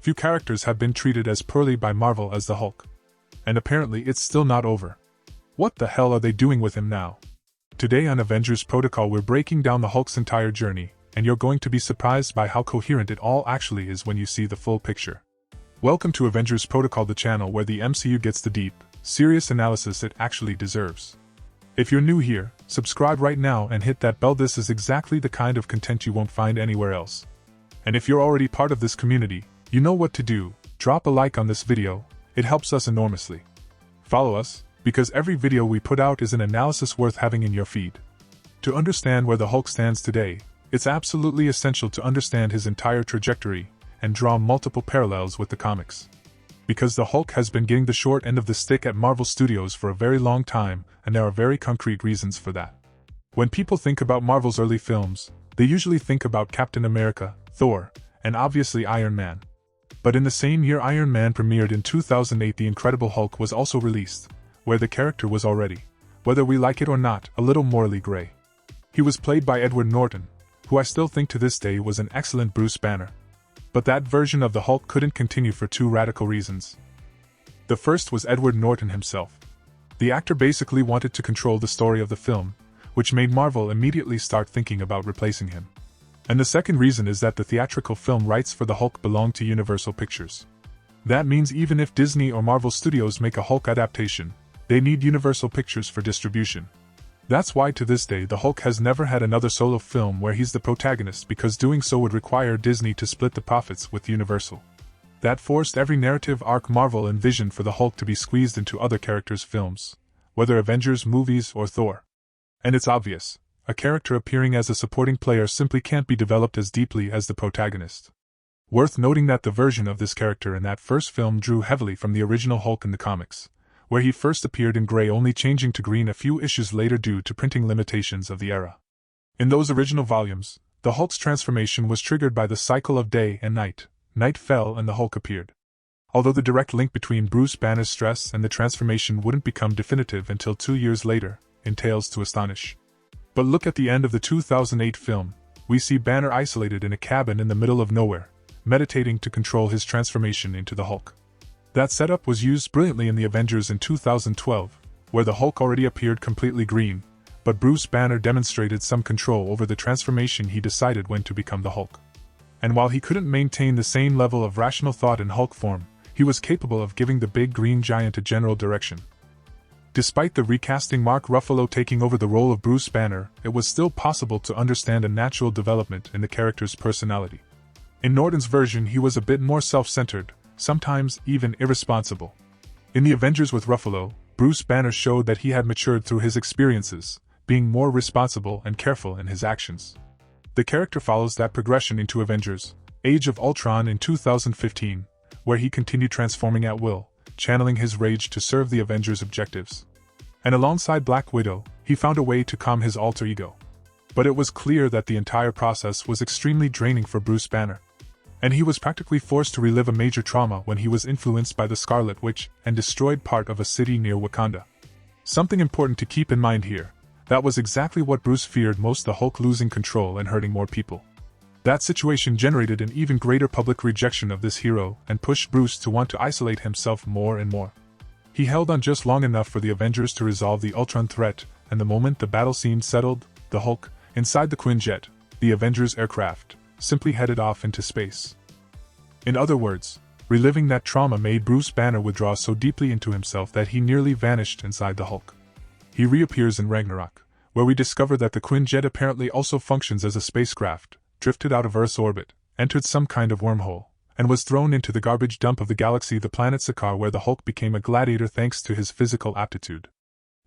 few characters have been treated as poorly by Marvel as the Hulk. And apparently it's still not over. What the hell are they doing with him now? Today on Avengers Protocol we're breaking down the Hulk's entire journey, and you're going to be surprised by how coherent it all actually is when you see the full picture. Welcome to Avengers Protocol, the channel where the MCU gets the deep, serious analysis it actually deserves. If you're new here, subscribe right now and hit that bell. This is exactly the kind of content you won't find anywhere else. And if you're already part of this community, you know what to do. Drop a like on this video, it helps us enormously. Follow us, because every video we put out is an analysis worth having in your feed. To understand where the Hulk stands today, it's absolutely essential to understand his entire trajectory and draw multiple parallels with the comics. Because the Hulk has been getting the short end of the stick at Marvel Studios for a very long time, and there are very concrete reasons for that. When people think about Marvel's early films, they usually think about Captain America, Thor, and obviously Iron Man. But in the same year Iron Man premiered in 2008, The Incredible Hulk was also released, where the character was already, whether we like it or not, a little morally gray. He was played by Edward Norton, who I still think to this day was an excellent Bruce Banner. But that version of the Hulk couldn't continue for two radical reasons. The first was Edward Norton himself. The actor basically wanted to control the story of the film, which made Marvel immediately start thinking about replacing him. And the second reason is that the theatrical film rights for the Hulk belong to Universal Pictures. That means even if Disney or Marvel Studios make a Hulk adaptation, they need Universal Pictures for distribution. That's why to this day the Hulk has never had another solo film where he's the protagonist, because doing so would require Disney to split the profits with Universal. That forced every narrative arc Marvel envisioned for the Hulk to be squeezed into other characters' films, whether Avengers movies or Thor. And it's obvious. A character appearing as a supporting player simply can't be developed as deeply as the protagonist. Worth noting that the version of this character in that first film drew heavily from the original Hulk in the comics, where he first appeared in gray, only changing to green a few issues later due to printing limitations of the era. In those original volumes, the Hulk's transformation was triggered by the cycle of day and night. Night fell and the Hulk appeared. Although the direct link between Bruce Banner's stress and the transformation wouldn't become definitive until 2 years later, in Tales to Astonish. But look at the end of the 2008 film, we see Banner isolated in a cabin in the middle of nowhere, meditating to control his transformation into the Hulk. That setup was used brilliantly in the Avengers in 2012, where the Hulk already appeared completely green, but Bruce Banner demonstrated some control over the transformation. He decided when to become the Hulk. And while he couldn't maintain the same level of rational thought in Hulk form, he was capable of giving the big green giant a general direction. Despite the recasting Mark Ruffalo taking over the role of Bruce Banner, it was still possible to understand a natural development in the character's personality. In Norton's version he was a bit more self-centered, sometimes even irresponsible. In the Avengers with Ruffalo, Bruce Banner showed that he had matured through his experiences, being more responsible and careful in his actions. The character follows that progression into Avengers: Age of Ultron in 2015, where he continued transforming at will, channeling his rage to serve the Avengers' objectives. And alongside Black Widow, he found a way to calm his alter ego. But it was clear that the entire process was extremely draining for Bruce Banner. And he was practically forced to relive a major trauma when he was influenced by the Scarlet Witch and destroyed part of a city near Wakanda. Something important to keep in mind here: that was exactly what Bruce feared most, the Hulk losing control and hurting more people. That situation generated an even greater public rejection of this hero and pushed Bruce to want to isolate himself more and more. He held on just long enough for the Avengers to resolve the Ultron threat, and the moment the battle scene settled, the Hulk, inside the Quinjet, the Avengers aircraft, simply headed off into space. In other words, reliving that trauma made Bruce Banner withdraw so deeply into himself that he nearly vanished inside the Hulk. He reappears in Ragnarok, where we discover that the Quinjet apparently also functions as a spacecraft, drifted out of Earth's orbit, entered some kind of wormhole, and was thrown into the garbage dump of the galaxy, the planet Sakar, where the Hulk became a gladiator thanks to his physical aptitude.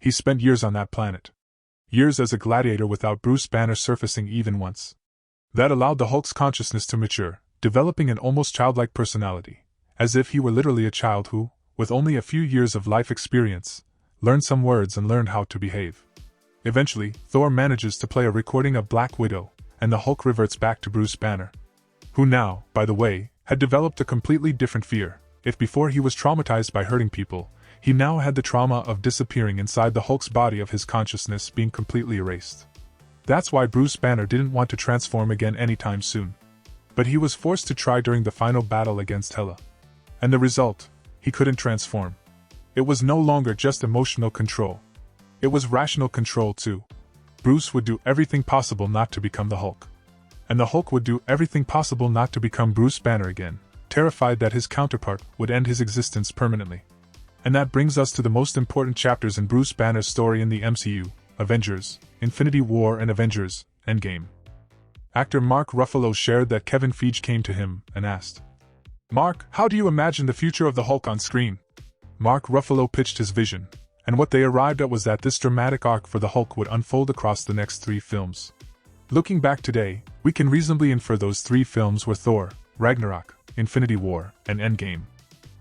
He spent years on that planet. Years as a gladiator without Bruce Banner surfacing even once. That allowed the Hulk's consciousness to mature, developing an almost childlike personality, as if he were literally a child who, with only a few years of life experience, learned some words and learned how to behave. Eventually, Thor manages to play a recording of Black Widow, and the Hulk reverts back to Bruce Banner, who now, by the way, had developed a completely different fear. If before he was traumatized by hurting people, he now had the trauma of disappearing inside the Hulk's body, of his consciousness being completely erased. That's why Bruce Banner didn't want to transform again anytime soon. But he was forced to try during the final battle against Hela. And the result? He couldn't transform. It was no longer just emotional control. It was rational control too. Bruce would do everything possible not to become the Hulk. And the Hulk would do everything possible not to become Bruce Banner again, terrified that his counterpart would end his existence permanently. And that brings us to the most important chapters in Bruce Banner's story in the MCU, Avengers, Infinity War and Avengers, Endgame. Actor Mark Ruffalo shared that Kevin Feige came to him and asked, "Mark, how do you imagine the future of the Hulk on screen?" Mark Ruffalo pitched his vision, and what they arrived at was that this dramatic arc for the Hulk would unfold across the next 3 films. Looking back today, we can reasonably infer those 3 films were Thor, Ragnarok, Infinity War, and Endgame.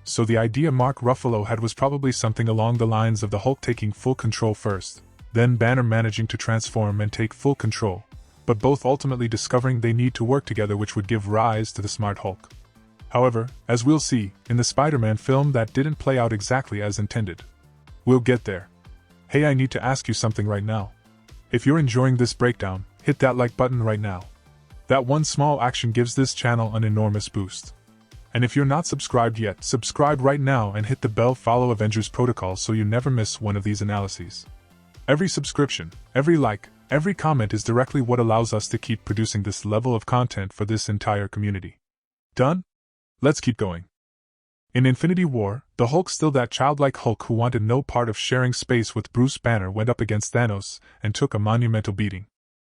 So the idea Mark Ruffalo had was probably something along the lines of the Hulk taking full control first, then Banner managing to transform and take full control, but both ultimately discovering they need to work together, which would give rise to the Smart Hulk. However, as we'll see, in the Spider-Man film that didn't play out exactly as intended. We'll get there. Hey, I need to ask you something right now. If you're enjoying this breakdown, hit that like button right now. That one small action gives this channel an enormous boost. And if you're not subscribed yet, subscribe right now and hit the bell. Follow Avengers Protocol so you never miss one of these analyses. Every subscription, every like, every comment is directly what allows us to keep producing this level of content for this entire community. Done? Let's keep going. In Infinity War, the Hulk, still that childlike Hulk who wanted no part of sharing space with Bruce Banner, went up against Thanos and took a monumental beating.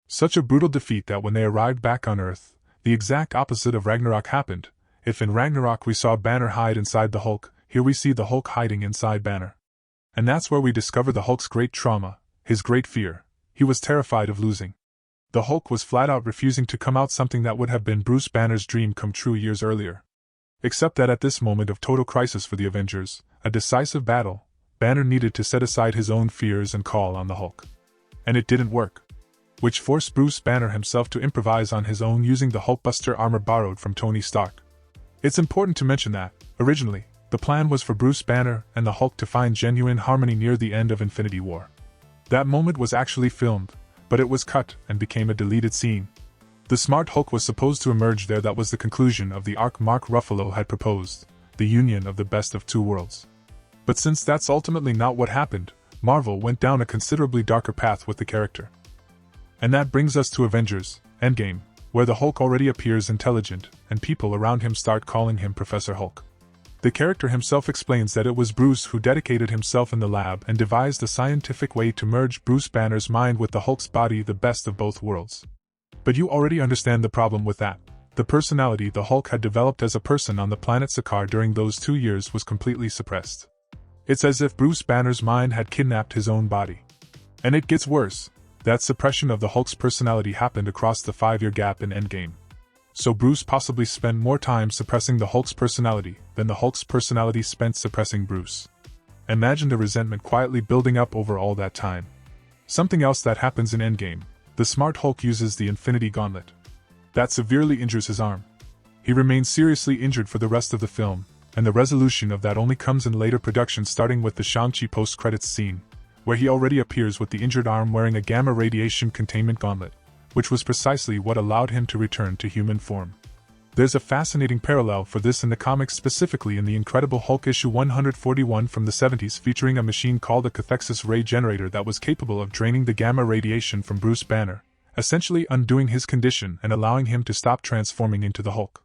Such a brutal defeat that when they arrived back on Earth, the exact opposite of Ragnarok happened. If in Ragnarok we saw Banner hide inside the Hulk, here we see the Hulk hiding inside Banner. And that's where we discover the Hulk's great trauma, his great fear. He was terrified of losing. The Hulk was flat out refusing to come out, something that would have been Bruce Banner's dream come true years earlier. Except that at this moment of total crisis for the Avengers, a decisive battle, Banner needed to set aside his own fears and call on the Hulk. And it didn't work. Which forced Bruce Banner himself to improvise on his own using the Hulkbuster armor borrowed from Tony Stark. It's important to mention that, originally, the plan was for Bruce Banner and the Hulk to find genuine harmony near the end of Infinity War. That moment was actually filmed, but it was cut and became a deleted scene. The Smart Hulk was supposed to emerge there. That was the conclusion of the arc Mark Ruffalo had proposed, the union of the best of 2 worlds. But since that's ultimately not what happened, Marvel went down a considerably darker path with the character. And that brings us to Avengers, Endgame, where the Hulk already appears intelligent, and people around him start calling him Professor Hulk. The character himself explains that it was Bruce who dedicated himself in the lab and devised a scientific way to merge Bruce Banner's mind with the Hulk's body, the best of both worlds. But you already understand the problem with that. The personality the Hulk had developed as a person on the planet Sakar during those 2 years was completely suppressed. It's as if Bruce Banner's mind had kidnapped his own body. And it gets worse. That suppression of the Hulk's personality happened across the 5-year gap in Endgame. So Bruce possibly spent more time suppressing the Hulk's personality than the Hulk's personality spent suppressing Bruce. Imagine the resentment quietly building up over all that time. Something else that happens in Endgame, the Smart Hulk uses the Infinity Gauntlet. That severely injures his arm. He remains seriously injured for the rest of the film, and the resolution of that only comes in later production, starting with the Shang-Chi post-credits scene, where he already appears with the injured arm wearing a gamma radiation containment gauntlet, which was precisely what allowed him to return to human form. There's a fascinating parallel for this in the comics, specifically in the Incredible Hulk issue 141 from the 70s, featuring a machine called a cathexis ray generator that was capable of draining the gamma radiation from Bruce Banner, essentially undoing his condition and allowing him to stop transforming into the Hulk.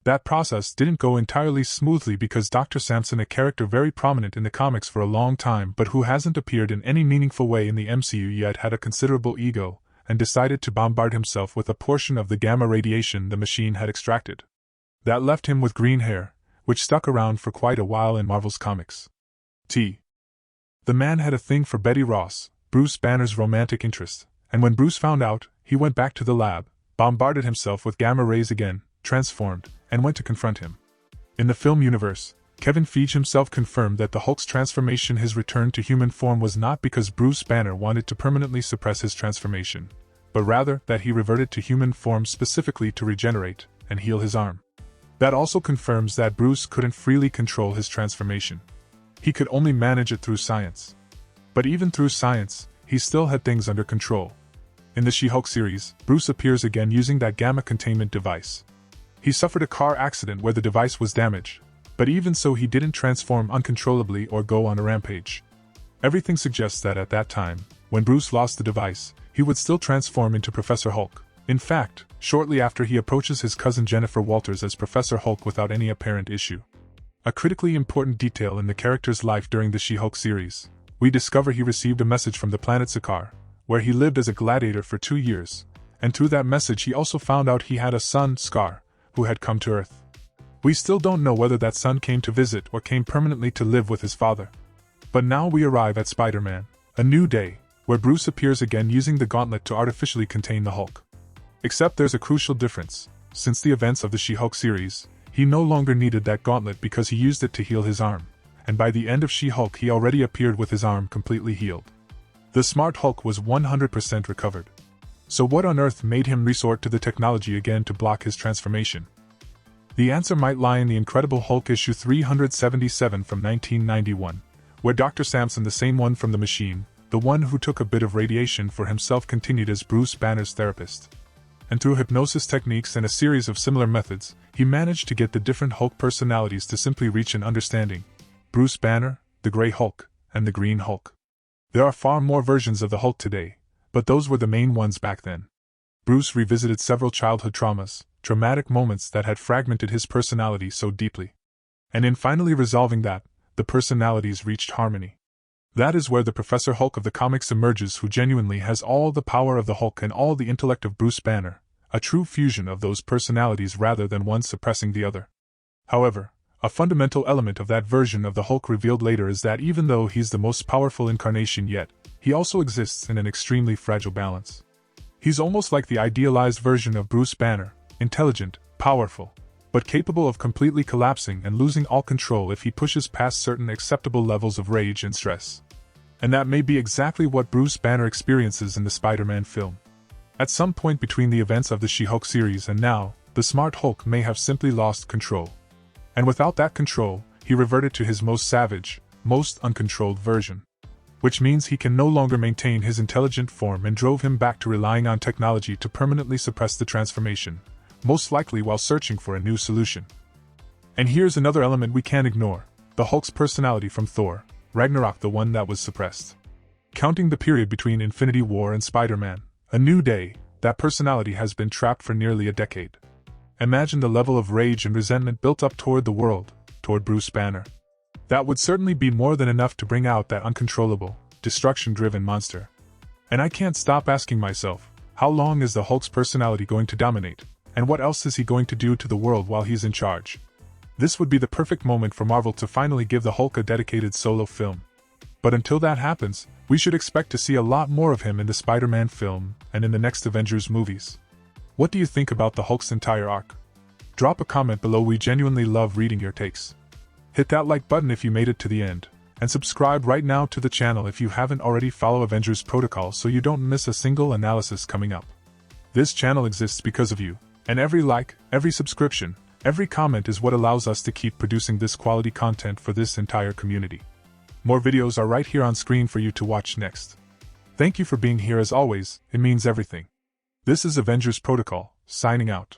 That process didn't go entirely smoothly because Dr. Samson, a character very prominent in the comics for a long time but who hasn't appeared in any meaningful way in the MCU yet, had a considerable ego, and decided to bombard himself with a portion of the gamma radiation the machine had extracted. That left him with green hair, which stuck around for quite a while in Marvel's comics. The man had a thing for Betty Ross, Bruce Banner's romantic interest, and when Bruce found out, he went back to the lab, bombarded himself with gamma rays again, transformed, and went to confront him. In the film universe, Kevin Feige himself confirmed that the Hulk's transformation, his return to human form, was not because Bruce Banner wanted to permanently suppress his transformation, but rather that he reverted to human form specifically to regenerate and heal his arm. That also confirms that Bruce couldn't freely control his transformation. He could only manage it through science. But even through science, he still had things under control. In the She-Hulk series, Bruce appears again using that gamma containment device. He suffered a car accident where the device was damaged, but even so he didn't transform uncontrollably or go on a rampage. Everything suggests that at that time, when Bruce lost the device, he would still transform into Professor Hulk. In fact, shortly after he approaches his cousin Jennifer Walters as Professor Hulk without any apparent issue. A critically important detail in the character's life during the She-Hulk series, we discover he received a message from the planet Sakar, where he lived as a gladiator for 2 years, and through that message he also found out he had a son, Scar, who had come to Earth. We still don't know whether that son came to visit or came permanently to live with his father. But now we arrive at Spider-Man: A New Day, where Bruce appears again using the gauntlet to artificially contain the Hulk. Except there's a crucial difference. Since the events of the She-Hulk series, he no longer needed that gauntlet because he used it to heal his arm, and by the end of She-Hulk he already appeared with his arm completely healed. The smart Hulk was 100% recovered. So what on earth made him resort to the technology again to block his transformation? The answer might lie in the Incredible Hulk issue 377 from 1991, where Dr. Samson, the same one from the machine, the one who took a bit of radiation for himself, continued as Bruce Banner's therapist. And through hypnosis techniques and a series of similar methods, he managed to get the different Hulk personalities to simply reach an understanding: Bruce Banner, the Grey Hulk, and the Green Hulk. There are far more versions of the Hulk today, but those were the main ones back then. Bruce revisited several childhood traumatic moments that had fragmented his personality so deeply. And in finally resolving that, the personalities reached harmony. That is where the Professor Hulk of the comics emerges, who genuinely has all the power of the Hulk and all the intellect of Bruce Banner, a true fusion of those personalities rather than one suppressing the other. However, a fundamental element of that version of the Hulk revealed later is that even though he's the most powerful incarnation yet, he also exists in an extremely fragile balance. He's almost like the idealized version of Bruce Banner, intelligent, powerful, but capable of completely collapsing and losing all control if he pushes past certain acceptable levels of rage and stress. And that may be exactly what Bruce Banner experiences in the Spider-Man film. At some point between the events of the She-Hulk series and now, the smart Hulk may have simply lost control. And without that control, he reverted to his most savage, most uncontrolled version. Which means he can no longer maintain his intelligent form and drove him back to relying on technology to permanently suppress the transformation, most likely while searching for a new solution. And here's another element we can't ignore: the Hulk's personality from Thor: Ragnarok, the one that was suppressed. Counting the period between Infinity War and Spider-Man: A New Day, that personality has been trapped for nearly a decade. Imagine the level of rage and resentment built up toward the world, toward Bruce Banner. That would certainly be more than enough to bring out that uncontrollable, destruction-driven monster. And I can't stop asking myself, how long is the Hulk's personality going to dominate, and what else is he going to do to the world while he's in charge? This would be the perfect moment for Marvel to finally give the Hulk a dedicated solo film. But until that happens, we should expect to see a lot more of him in the Spider-Man film and in the next Avengers movies. What do you think about the Hulk's entire arc? Drop a comment below, we genuinely love reading your takes. Hit that like button if you made it to the end, and subscribe right now to the channel if you haven't already. Follow Avengers Protocol so you don't miss a single analysis coming up. This channel exists because of you, and every like, every subscription, every comment is what allows us to keep producing this quality content for this entire community. More videos are right here on screen for you to watch next. Thank you for being here as always, it means everything. This is Avengers Protocol, signing out.